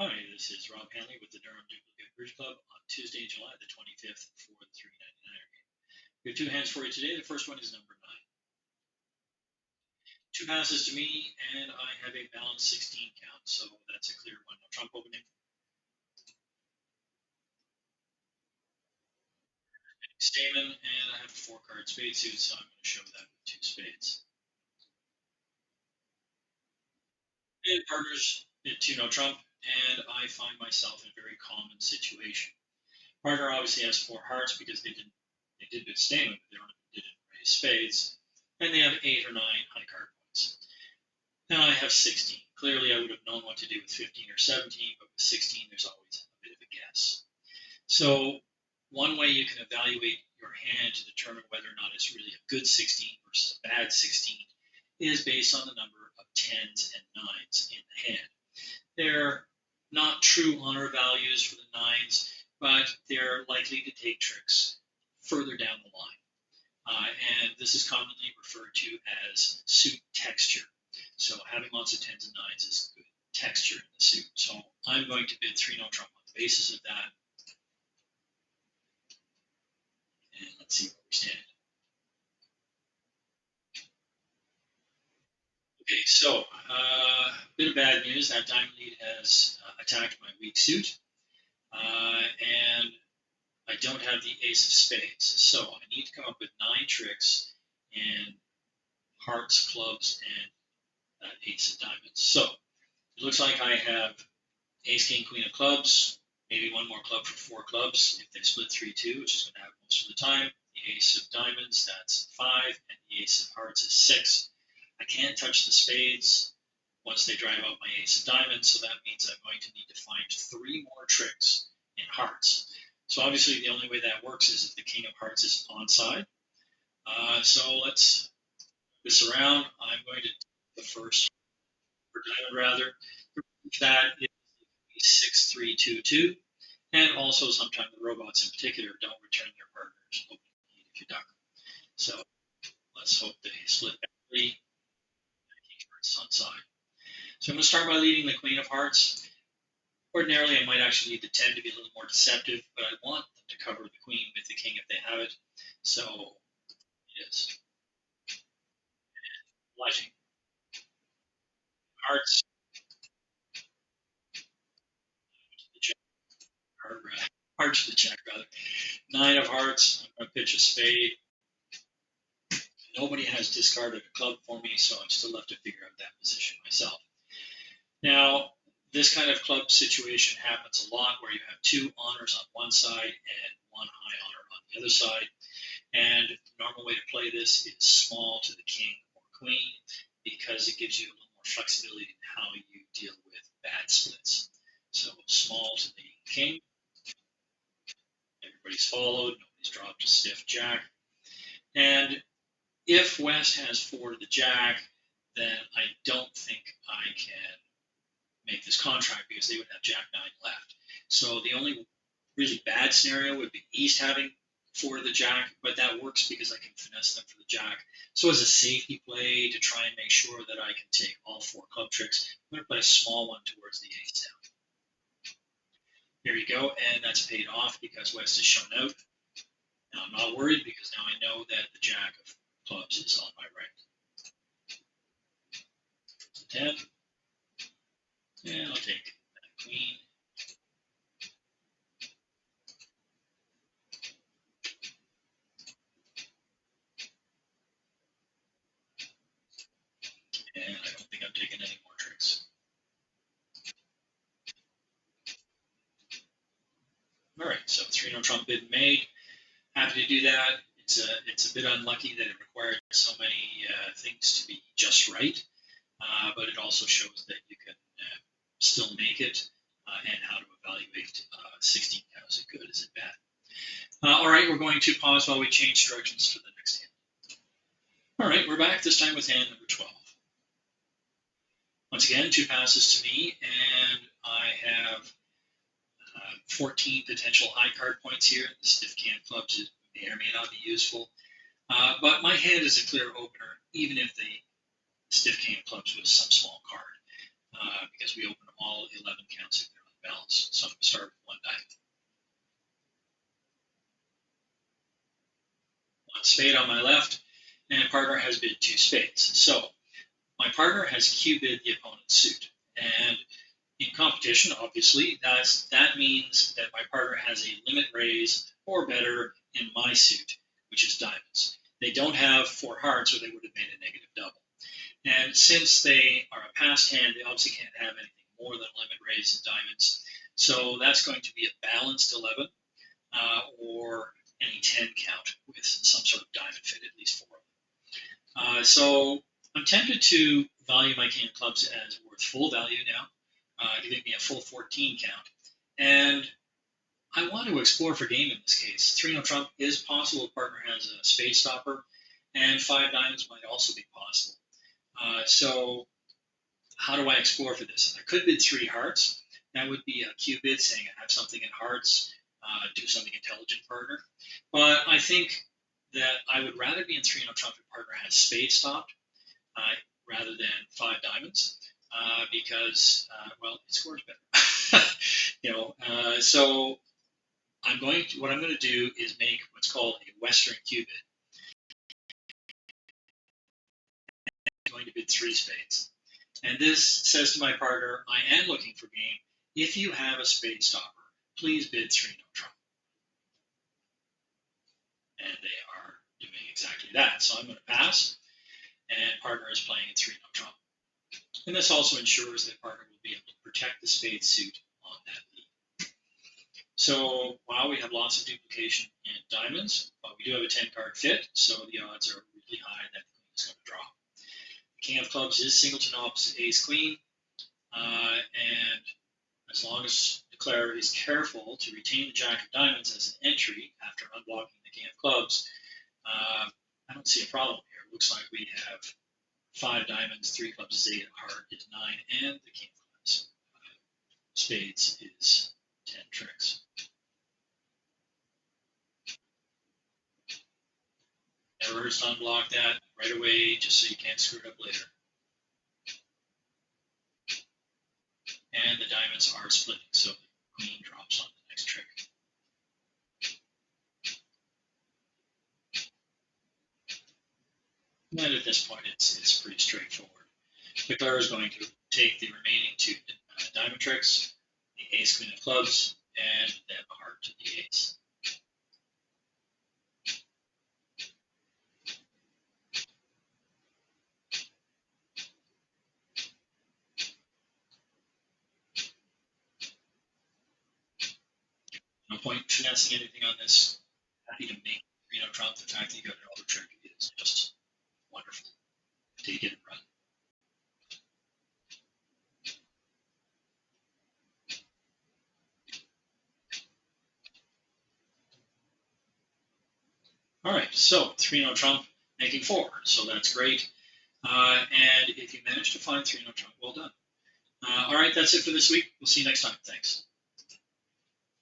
Hi, this is Rob Hanley with the Durham Duplicate Bridge Club on Tuesday, July the 25th for the 399 game. We have two hands for you today. The first one is number 9. Two passes to me, and I have a balanced 16 count, so that's a clear one. No trump opening. Stamen, and I have a 4-card spade suit, so I'm going to show that with 2 spades. And partners, 2 no trump, and I find myself in a very common situation. Partner obviously has 4 hearts because they did with Stamen, but they didn't raise spades, and they have 8 or 9 high card points. Now I have 16. Clearly, I would have known what to do with 15 or 17, but with 16, there's always a bit of a guess. So one way you can evaluate your hand to determine whether or not it's really a good 16 versus a bad 16 is based on the number of 10s and 9s in the hand. They're not true honor values for the 9s, but they're likely to take tricks further down the line. And this is commonly referred to as suit texture. So having lots of 10s and 9s is good texture in the suit. So I'm going to bid 3 no trump on the basis of that. And let's see where we stand. Okay, so a bit of bad news. That diamond lead has attacked my weak suit. And I don't have the ace of spades. So I need to come up with 9 tricks and hearts, clubs, and ace of diamonds. So it looks like I have ace, king, queen of clubs, maybe one more club for 4 clubs if they split 3-2, which is going to happen most of the time. The ace of diamonds, that's 5, and the ace of hearts is 6. I can't touch the spades once they drive out my ace of diamonds, so that means I'm going to need to find 3 more tricks in hearts. So obviously the only way that works is if the king of hearts is onside. So let's move this around. I'm going to the first for diamond rather. That is 6-3-2-2. And also, sometimes the robots in particular don't return their partners if you duck. So let's hope they split badly. King of hearts on side. So I'm going to start by leading the queen of hearts. Ordinarily, I might actually need the 10 to be a little more deceptive, but I want them to cover the queen with the king if they have it. So it is. Lighting. Hearts. The check. Hearts to the check, rather. 9 of hearts. I'm going to pitch a spade. Nobody has discarded a club for me, so I'm still left to figure out that position myself. Now, this kind of club situation happens a lot where you have 2 honors on one side and 1 high honor on the other side. And the normal way to play this is small to the king or queen because it gives you a little more flexibility in how you deal with bad splits. So small to the king. Everybody's followed. Nobody's dropped a stiff jack. And if West has 4 to the jack, then I don't think I can make this contract because they would have jack 9 left. So the only really bad scenario would be East having 4 to the jack, but that works because I can finesse them for the jack. So as a safety play to try and make sure that I can take all 4 club tricks, I'm going to play a small one towards the ace down. Here you go, and that's paid off because West is shown out. Now I'm not worried because now I know that the jack of clubs is on my right. 10. And I'll take that queen. And I don't think I'm taking any more tricks. All right, so 3 no trump bid made. Happy to do that. It's a bit unlucky that it required so many things to be just right, but it also shows that you can still make it and how to evaluate 16 count. Is it good? Is it bad? All right, we're going to pause while we change directions to the next hand. All right, we're back this time with hand number 12. Once again, 2 passes to me, and I have 14 potential high card points here. The stiff can clubs may or may not be useful. But my hand is a clear opener, even if the stiff can clubs was some small card, because we open all 11 counts if they're So I'm going to start with one diamond. One spade on my left, and partner has bid two spades. So my partner has Q-bid the opponent's suit. And in competition, obviously, that means that my partner has a limit raise or better in my suit, which is diamonds. They don't have four hearts, or they would have made a negative double. And since they are a passed hand, they obviously can't have anything more than a limit raise in diamonds. So that's going to be a balanced 11 or any 10 count with some sort of diamond fit, at least four of them. So I'm tempted to value my king of clubs as worth full value now, giving me a full 14 count. And I want to explore for game in this case. 3-0 trump is possible. The partner has a spade stopper, and 5 diamonds might also be possible. So how do I explore for this? I could bid 3 hearts. That would be a Q bid saying I have something in hearts, do something intelligent, partner. But I think that I would rather be in 3-0 trump if partner has spade stopped rather than 5 diamonds because, well, it scores better. So what I'm going to do is make what's called a Western Q bid. I'm going to bid 3 spades. And this says to my partner, I am looking for game. If you have a spade stopper, please bid 3-0 trump. And they are doing exactly that. So I'm going to pass, and partner is playing in 3-0 trump. And this also ensures that partner will be able to protect the spade suit on that lead. So while we have lots of duplication in diamonds, but we do have a 10-card fit, so the odds are really high that the queen is going to draw. King of clubs is singleton opposite ace queen, and as long as the declarer is careful to retain the jack of diamonds as an entry after unblocking the king of clubs, I don't see a problem here. It looks like we have 5 diamonds, 3 clubs is 8, heart is 9, and the king of clubs, spades is 10 tricks. Never hurts to unblock that right away, just so you can't screw it up later. And the diamonds are splitting, so the queen drops on the next trick. And at this point, it's pretty straightforward. The declarer is going to take the remaining 2 diamond tricks, the ace queen of clubs, and then the heart to the ace. No point finessing anything on this. Happy to make 3-0 trump. The fact that you got another trick is just wonderful. Take it and run. All right, so 3-0 trump making 4, so that's great. And if you manage to find 3-0 trump, well done. All right, that's it for this week. We'll see you next time. Thanks.